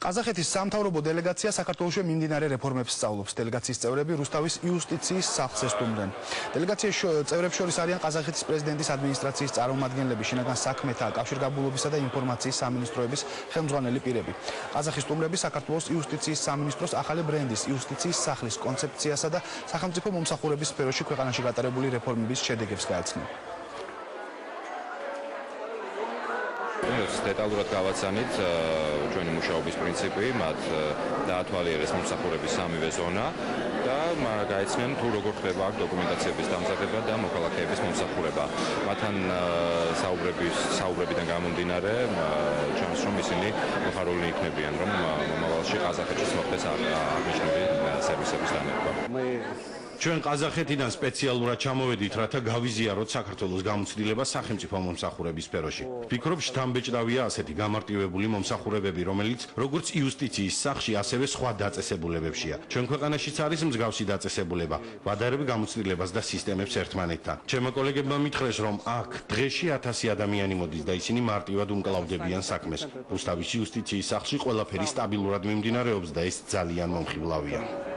ყაზახეთის სამთავრობო დელეგაცია საქართველოში მიმდინარე რეფორმებს სწავლობს. დელეგაციის წევრები რუსთავის იუსტიციის სახლს ესტუმრნენ. დელეგაციის წევრებს შორის არიან ყაზახეთის პრეზიდენტის ადმინისტრაციის წარმომადგენლები, შინაგან საქმეთა, კავშირგაბმულობისა და ინფორმაციის სამინისტროების ხელმძღვანელი პირები. ყაზახის სტუმრები საქართველოს იუსტიციის სამინისტროს ახალი ბრენდის იუსტიციის სახლის კონცეფციასა და სახელმწიფო მომსახურების სფეროში ქვეყანაში გატარებული რეფორმების შედეგებს გააცნო. Detálurát გავაცანით ჩვენი მუშაობის პრინციპი, მათ დაათვალიერეს მომსახურების სამივე ზონა და გაეცნენ თუ როგორ ხდება დოკუმენტაციების დამზადება და მოქალაქეების მომსახურება. მათთან საუბრებიდან გამომდინარე, ჩემს რომ ისინი მოხარული იქნებიან, რომ მომავალში ყაზახეთში მოხდეს აღნიშნული სერვისების დანერგვა. ჩვენ ყაზახეთიდან სპეციალურად ჩამოვედით, რათა გავიზიაროთ საქართველოს გამოცდილება სახელმწიფო მომსახურების სფეროში. ვფიქრობ, შთამბეჭდავია ასეთი გამარტივებული მომსახურებები, რომელიც როგორც იუსტიციის სახლში, ასევე სხვა დაწესებულებებშია. ჩვენ ქვეყანაშიც არის მსგავსი დაწესებულება, ვადარებ გამოცდილებას და სისტემებს ერთმანეთთან. ჩემო კოლეგებმა მითხრეს, რომ აქ დღეში 1000 ადამიანი მოდის და ისინი მარტივად უმკლავდებიან საქმეს. რუსთავის იუსტიციის სახლში ყველაფერი სტაბილურად მიმდინარეობს და ეს ძალიან მომხიბლავია.